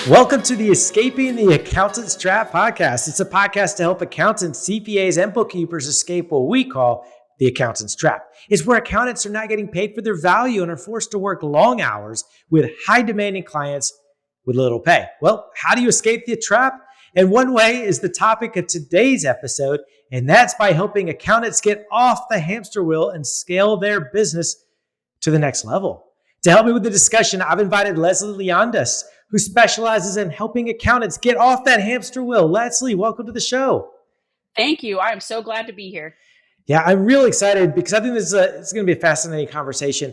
Welcome to the Escaping the Accountant's Trap podcast. It's a podcast to help accountants, CPAs, and bookkeepers escape what we call the accountant's trap. It's where accountants are not getting paid for their value and are forced to work long hours with high demanding clients with little pay. Well, how do you escape the trap? And one way is the topic of today's episode, and that's by helping accountants get off the hamster wheel and scale their business to the next level. To help me with the discussion, I've invited Leslie Leondas, who specializes in helping accountants get off that hamster wheel. Leslie, welcome to the show. Thank you. I am so glad to be here. Yeah, I'm really excited because I think it's going to be a fascinating conversation.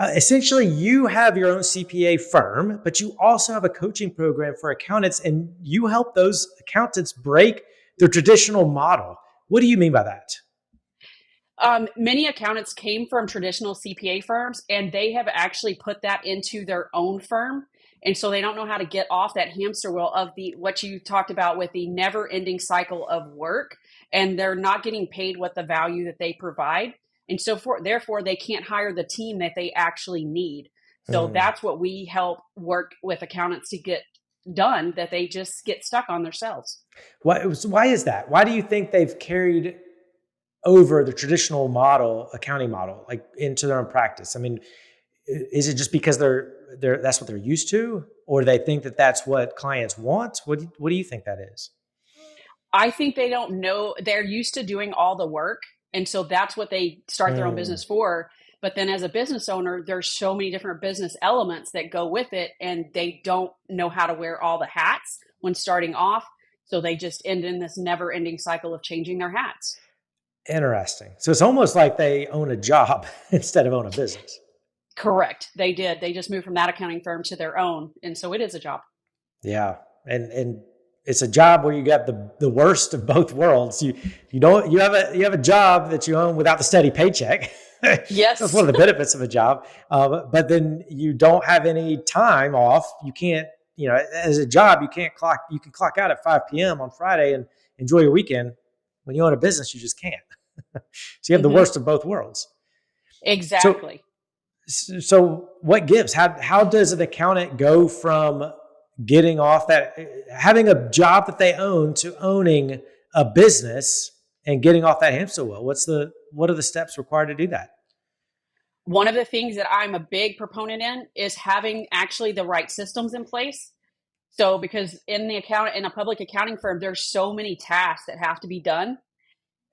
Essentially, you have your own CPA firm, but you also have a coaching program for accountants, and you help those accountants break the traditional model. What do you mean by that? Many accountants came from traditional CPA firms, and they have actually put that into their own firm. And so they don't know how to get off that hamster wheel of what you talked about with the never-ending cycle of work, and they're not getting paid what the value that they provide. And so therefore, they can't hire the team that they actually need. So that's what we help work with accountants to get done, that they just get stuck on themselves. Why is that? Why do you think they've carried over the traditional model, accounting model, like into their own practice? I mean, is it just because that's what they're used to, or they think that that's what clients want? What do you think that is? I think they don't know. They're used to doing all the work. And so that's what they start their own business for. But then as a business owner, there's so many different business elements that go with it, and they don't know how to wear all the hats when starting off. So they just end in this never ending cycle of changing their hats. Interesting. So it's almost like they own a job instead of own a business. Correct. They did. They just moved from that accounting firm to their own. And so it is a job. Yeah. And it's a job where you got the worst of both worlds. You have a job that you own without the steady paycheck. Yes. That's one of the benefits of a job. But then you don't have any time off. You can't, as a job, you can clock out at 5 p.m. on Friday and enjoy your weekend. When you own a business, you just can't. So you have the worst of both worlds. Exactly. So what gives? How does an accountant go from getting off that, having a job that they own, to owning a business and getting off that hamster wheel? What are the steps required to do that? One of the things that I'm a big proponent in is having actually the right systems in place. So because in a public accounting firm, there's so many tasks that have to be done.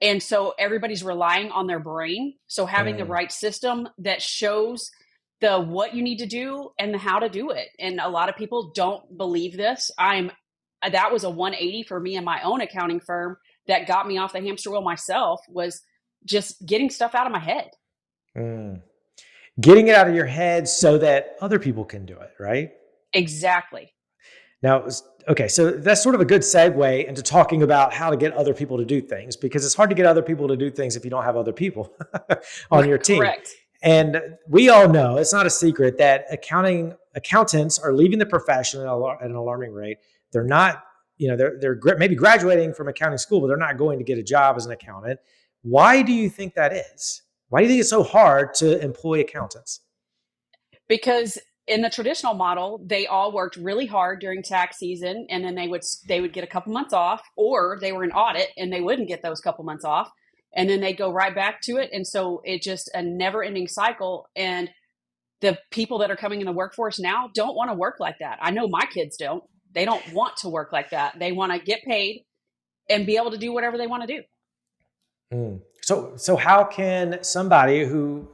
And so everybody's relying on their brain. So having the right system that shows what you need to do and the how to do it. And a lot of people don't believe this. That was a 180 for me in my own accounting firm that got me off the hamster wheel myself, was just getting stuff out of my head. Getting it out of your head so that other people can do it, right? Exactly. Now, okay, so that's sort of a good segue into talking about how to get other people to do things, because it's hard to get other people to do things if you don't have other people on your team. Correct. And we all know, it's not a secret, that accountants are leaving the profession at an alarming rate. They're not, they're maybe graduating from accounting school, but they're not going to get a job as an accountant. Why do you think that is? Why do you think it's so hard to employ accountants? Because in the traditional model, they all worked really hard during tax season, and then they would get a couple months off, or they were in audit and they wouldn't get those couple months off, and then they'd go right back to it. And so it's just a never-ending cycle. And the people that are coming in the workforce now don't want to work like that. I know my kids don't. They don't want to work like that. They want to get paid and be able to do whatever they want to do. So how can somebody who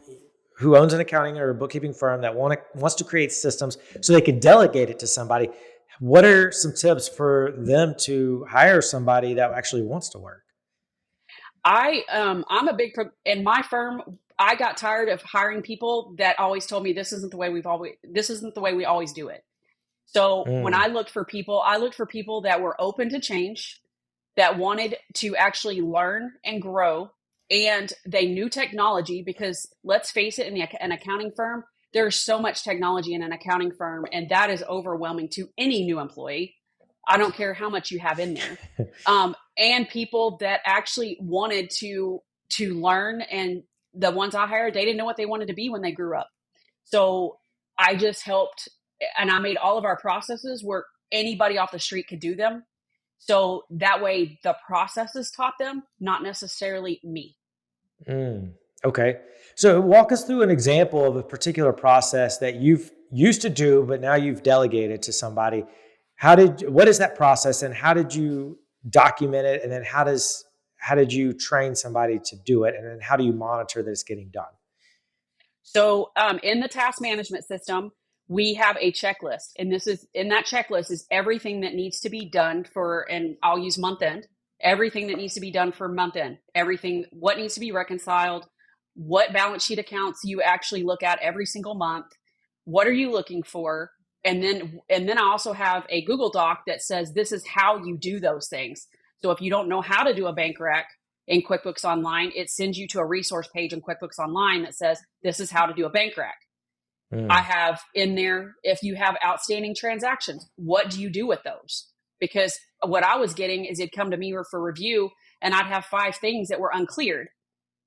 owns an accounting or a bookkeeping firm that wants to create systems so they can delegate it to somebody, what are some tips for them to hire somebody that actually wants to work? I'm in my firm, I got tired of hiring people that always told me this isn't the way we always do it. So when I looked for people that were open to change, that wanted to actually learn and grow, and they knew technology, because let's face it, in an accounting firm, there's so much technology in an accounting firm, and that is overwhelming to any new employee. I don't care how much you have in there. And people that actually wanted to learn, and the ones I hired, they didn't know what they wanted to be when they grew up. So I just helped, and I made all of our processes work anybody off the street could do them. So that way the processes taught them, not necessarily me. Okay. So walk us through an example of a particular process that you've used to do, but now you've delegated to somebody. What is that process and how did you document it? And then how did you train somebody to do it? And then how do you monitor that it's getting done? So in the task management system, we have a checklist, and in that checklist is everything that needs to be done and I'll use month end, everything that needs to be done for month end, everything, what needs to be reconciled, what balance sheet accounts you actually look at every single month, what are you looking for? And then I also have a Google Doc that says this is how you do those things. So if you don't know how to do a bank rec in QuickBooks Online, it sends you to a resource page in QuickBooks Online that says this is how to do a bank rec. I have in there, if you have outstanding transactions, what do you do with those? Because what I was getting is it'd come to me for review and I'd have 5 things that were uncleared.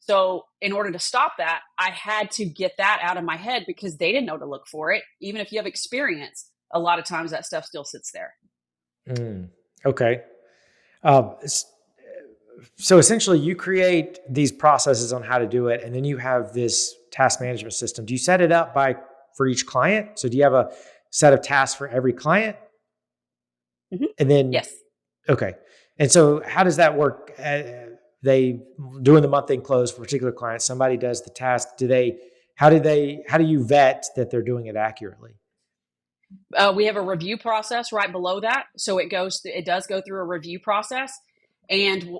So in order to stop that, I had to get that out of my head because they didn't know to look for it. Even if you have experience, a lot of times that stuff still sits there. Okay. So essentially you create these processes on how to do it. And then you have this task management system. Do you set it up for each client? So do you have a set of tasks for every client? Mm-hmm. And then, yes. Okay. And so how does that work? They doing the month end close for particular clients. Somebody does the task. How do you vet that they're doing it accurately? We have a review process right below that. So it does go through a review process. And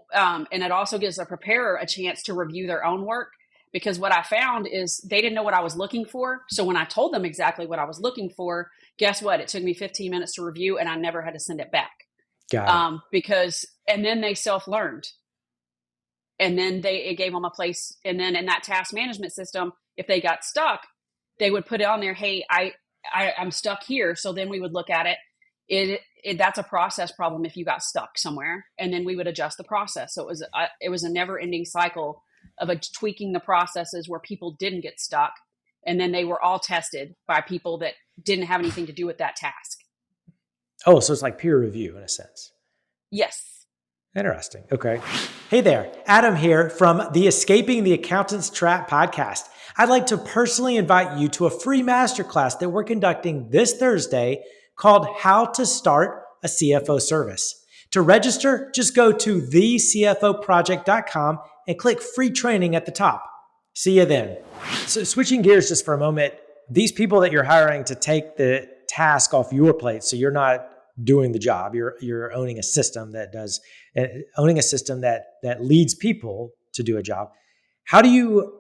it also gives a preparer a chance to review their own work, because what I found is they didn't know what I was looking for. So when I told them exactly what I was looking for, guess what? It took me 15 minutes to review and I never had to send it back. Got it. And then they self-learned. And then it gave them a place. And then in that task management system, if they got stuck, they would put it on there. Hey, I'm stuck here. So then we would look at it. That's a process problem if you got stuck somewhere, and then we would adjust the process. So it was a never ending cycle of tweaking the processes where people didn't get stuck. And then they were all tested by people that didn't have anything to do with that task. Oh, so it's like peer review in a sense. Yes. Interesting. Okay. Hey there, Adam here from the Escaping the Accountant's Trap podcast. I'd like to personally invite you to a free masterclass that we're conducting this Thursday called How to Start a CFO Service. To register, just go to thecfoproject.com and click free training at the top. See you then. So switching gears just for a moment, these people that you're hiring to take the task off your plate, so you're not doing the job, you're owning a system that leads people to do a job. How do you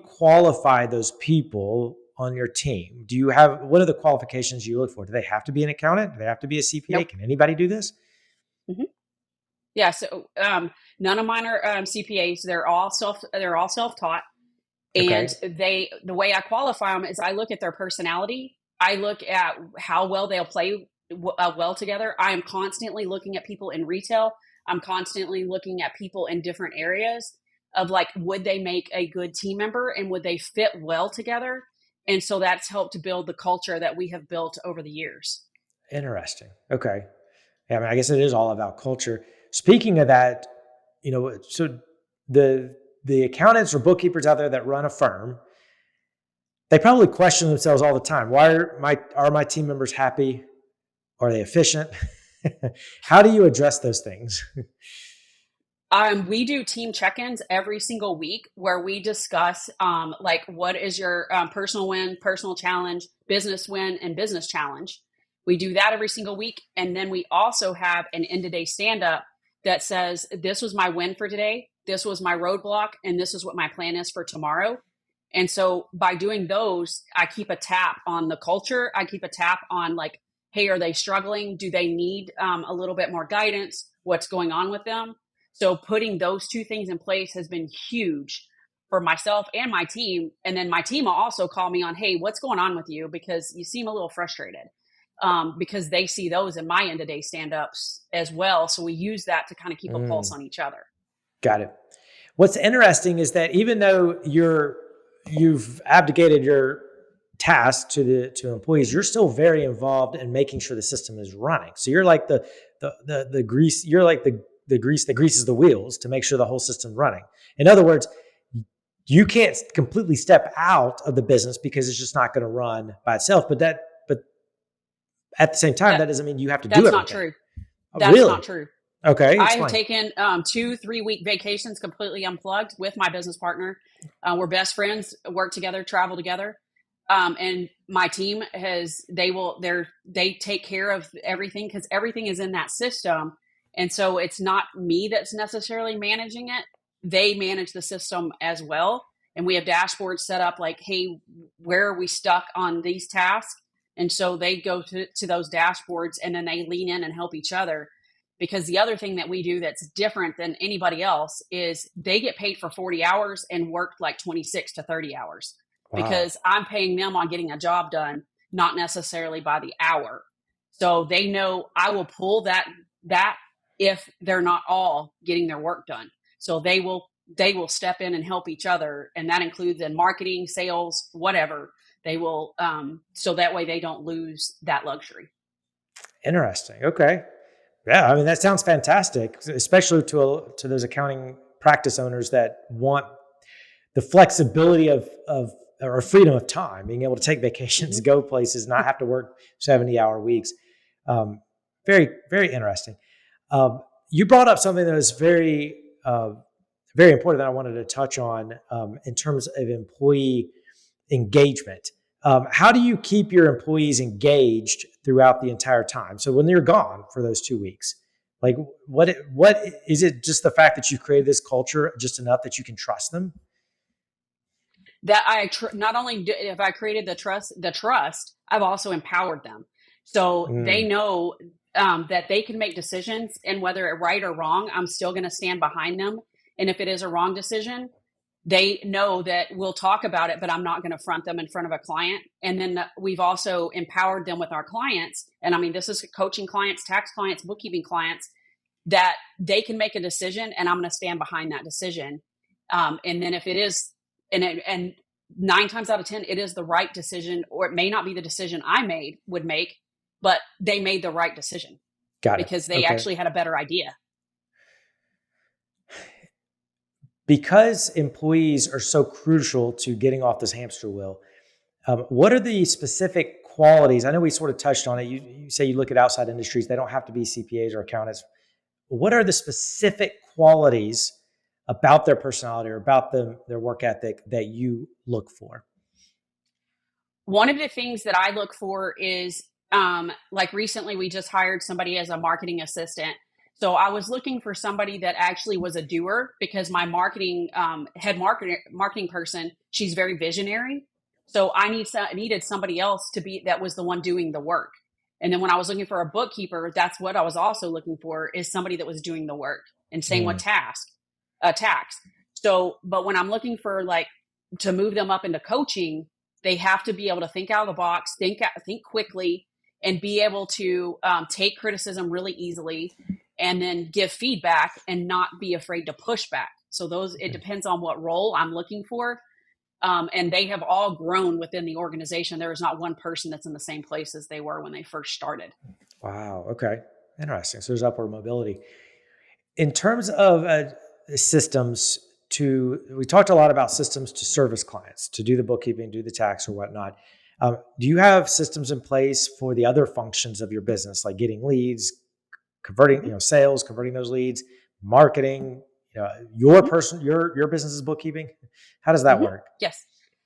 qualify those people on your team? What are the qualifications you look for? Do they have to be an accountant? Do they have to be a CPA? Nope. Can anybody do this? Mm-hmm. Yeah. So none of mine are CPAs. They're all self-taught. And Okay. the way I qualify them is I look at their personality. I look at how well they'll play well together. I am constantly looking at people in retail. I'm constantly looking at people in different areas of would they make a good team member and would they fit well together? And so that's helped to build the culture that we have built over the years. Interesting. Okay. Yeah, I mean, I guess it is all about culture. Speaking of that, so the accountants or bookkeepers out there that run a firm, they probably question themselves all the time. Why are my team members happy? Are they efficient? How do you address those things? We do team check-ins every single week where we discuss what is your personal win, personal challenge, business win, and business challenge. We do that every single week. And then we also have an end-of-day stand-up that says, this was my win for today, this was my roadblock, and this is what my plan is for tomorrow. And so by doing those, I keep a tap on the culture. I keep a tap on hey, are they struggling? Do they need a little bit more guidance? What's going on with them? So putting those two things in place has been huge for myself and my team. And then my team will also call me on, hey, what's going on with you? Because you seem a little frustrated. Because they see those in my end-of-day stand-ups as well. So we use that to kind of keep a pulse on each other. Got it. What's interesting is that even though you've abdicated your tasks to employees, you're still very involved in making sure the system is running. So you're like the grease, you're like the grease that greases the wheels to make sure the whole system's running. In other words, you can't completely step out of the business because it's just not going to run by itself. But at the same time, that doesn't mean you have to do That's everything. not true. Oh, That's really? not true. Okay. I have taken 2-3 week vacations completely unplugged with my business partner. We're best friends, work together, travel together. And my team they take care of everything because everything is in that system. And so it's not me that's necessarily managing it. They manage the system as well. And we have dashboards set up like, hey, where are we stuck on these tasks? And so they go to those dashboards and then they lean in and help each other. Because the other thing that we do that's different than anybody else is they get paid for 40 hours and work like 26 to 30 hours. Wow. Because I'm paying them on getting a job done, not necessarily by the hour. So they know I will pull that if they're not all getting their work done. So they will step in and help each other. And that includes in marketing, sales, whatever. They will, so that way they don't lose that luxury. Interesting. Okay. Yeah, I mean, that sounds fantastic, especially to those accounting practice owners that want the flexibility of or freedom of time, being able to take vacations, mm-hmm. go places, not have to work 70-hour weeks. Very, very interesting. You brought up something that was very, very important that I wanted to touch on in terms of employee engagement. How do you keep your employees engaged throughout the entire time? So when you're gone for those 2 weeks, like what is it? Just the fact that you've created this culture just enough that you can trust them? That not only have I created the trust, I've also empowered them. So they know that they can make decisions, and whether it's right or wrong, I'm still going to stand behind them. And if it is a wrong decision, they know that we'll talk about it, but I'm not going to front them in front of a client. And then we've also empowered them with our clients. And I mean, this is coaching clients, tax clients, bookkeeping clients, that they can make a decision and I'm going to stand behind that decision. And then if it is, and 9 times out of 10, it is the right decision, or it may not be the decision I would make, but they made the right decision. Got it. Because they actually had a better idea. Because employees are so crucial to getting off this hamster wheel, what are the specific qualities? I know we sort of touched on it. You say you look at outside industries. They don't have to be CPAs or accountants. What are the specific qualities about their personality or about their work ethic that you look for? One of the things that I look for is, like recently we just hired somebody as a marketing assistant. So I was looking for somebody that actually was a doer, because my head marketing person, she's very visionary. So I needed somebody else that was the one doing the work. And then when I was looking for a bookkeeper, that's what I was also looking for, is somebody that was doing the work. And same with tax. So, but when I'm looking for to move them up into coaching, they have to be able to think out of the box, think quickly, and be able to take criticism really easily, and then give feedback and not be afraid to push back. So it depends on what role I'm looking for. And they have all grown within the organization. There is not one person that's in the same place as they were when they first started. Wow. Okay. Interesting. So there's upward mobility. In terms of systems we talked a lot about systems to service clients, to do the bookkeeping, do the tax or whatnot. Do you have systems in place for the other functions of your business, like getting leads, converting, sales, converting those leads, marketing, your business is bookkeeping? How does that work? Yes.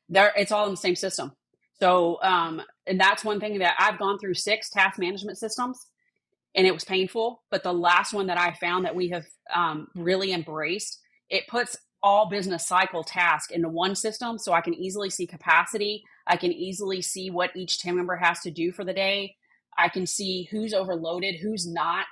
It's all in the same system. So, and that's one thing that I've gone through 6 task management systems, and it was painful. But the last one that I found that we have really embraced, it puts all business cycle tasks into one system. So I can easily see capacity. I can easily see what each team member has to do for the day. I can see who's overloaded, who's not.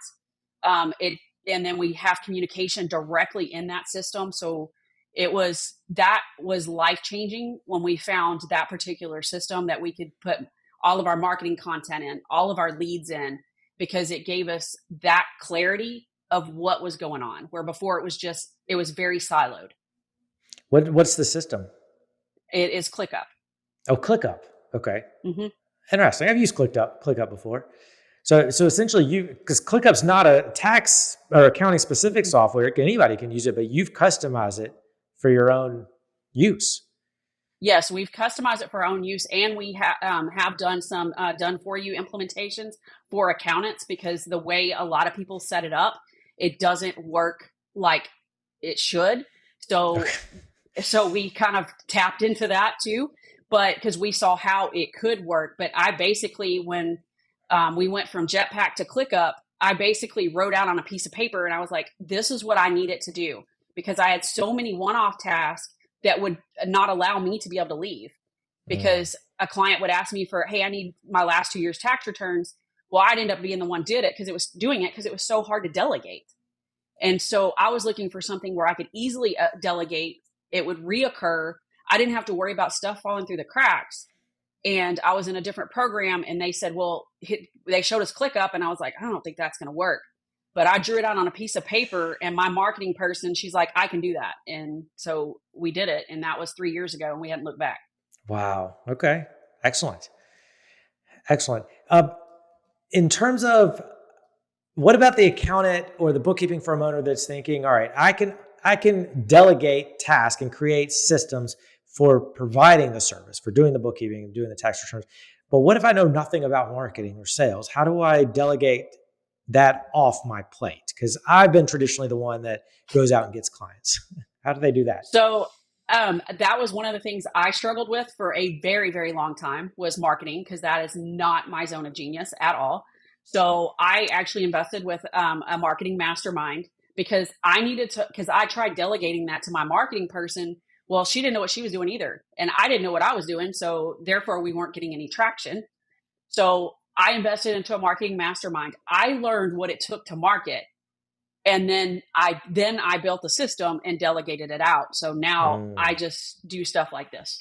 And then we have communication directly in that system. So that was life-changing when we found that particular system that we could put all of our marketing content in, all of our leads in, because it gave us that clarity of what was going on, where before it was very siloed. What's the system? It is ClickUp. Oh, ClickUp. Okay. Mm-hmm. Interesting. I've used ClickUp before. So essentially because ClickUp's not a tax or accounting specific software, anybody can use it, but you've customized it for your own use. Yes, we've customized it for our own use, and we have done some done for you implementations for accountants, because the way a lot of people set it up, it doesn't work like it should. So Okay. we kind of tapped into that too, but because we saw how it could work. But I basically, when we went from Jetpack to ClickUp, I basically wrote out on a piece of paper, and I was like, this is what I need it to do, because I had so many one-off tasks that would not allow me to be able to leave, because a client would ask me for, hey, I need my last 2 years tax returns. Well, I'd end up being the one did it because it was doing it because it was so hard to delegate. And so I was looking for something where I could easily delegate. It would reoccur. I didn't have to worry about stuff falling through the cracks. And I was in a different program, and they said, well, they showed us ClickUp, and I was like, I don't think that's going to work. But I drew it out on a piece of paper, and my marketing person, she's like, I can do that. And so we did it. And that was 3 years ago, and we hadn't looked back. Wow. Okay. Excellent. Excellent. In terms of, what about the accountant or the bookkeeping firm owner that's thinking, all right, I can delegate tasks and create systems for providing the service, for doing the bookkeeping and doing the tax returns. But what if I know nothing about marketing or sales? How do I delegate that off my plate? Because I've been traditionally the one that goes out and gets clients. How do they do that? So that was one of the things I struggled with for a very, very long time, was marketing, because that is not my zone of genius at all. So I actually invested with a marketing mastermind, because because I tried delegating that to my marketing person. Well, she didn't know what she was doing either, and I didn't know what I was doing. So therefore we weren't getting any traction. So I invested into a marketing mastermind. I learned what it took to market. And then I built the system and delegated it out. So now I just do stuff like this.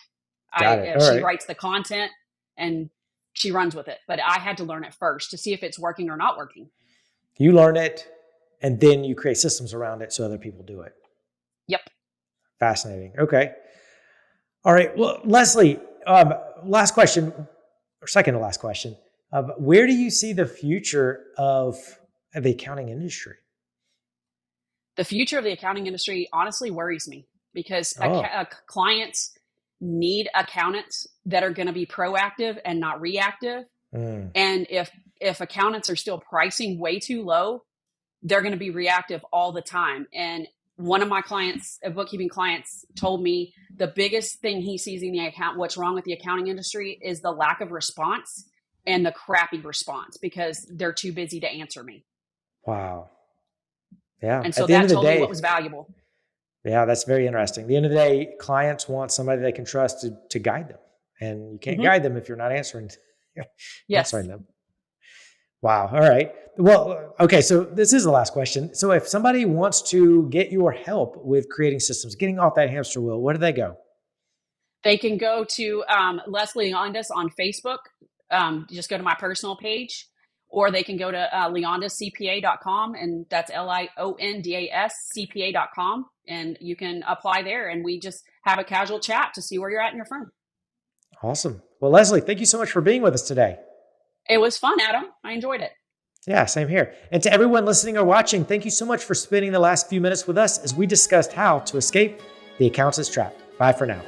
Got it. All She right. writes the content and she runs with it. But I had to learn it first to see if it's working or not working. You learn it, and then you create systems around it so other people do it. Yep. Fascinating. Okay. All right. Well, Leslie, last question, or second to last question. Where do you see the future of the accounting industry? The future of the accounting industry honestly worries me, because Oh. clients need accountants that are going to be proactive and not reactive. And if accountants are still pricing way too low, they're going to be reactive all the time. And one of my clients, bookkeeping clients, told me the biggest thing he sees in what's wrong with the accounting industry, is the lack of response and the crappy response, because they're too busy to answer me. Wow. Yeah. And so At the end that of the told me day, what was valuable. yeah, that's very interesting. At the end of the day, clients want somebody they can trust to guide them, and you can't guide them if you're not answering Yes. them. Wow. All right. Well, okay. So this is the last question. So if somebody wants to get your help with creating systems, getting off that hamster wheel, where do they go? They can go to Leslie Leondas on Facebook. Just go to my personal page, or they can go to LeondasCPA.com, and that's LIONDAS CPA.com, and you can apply there, and we just have a casual chat to see where you're at in your firm. Awesome. Well, Leslie, thank you so much for being with us today. It was fun, Adam. I enjoyed it. Yeah, same here. And to everyone listening or watching, thank you so much for spending the last few minutes with us as we discussed how to escape the accountant's trap. Bye for now.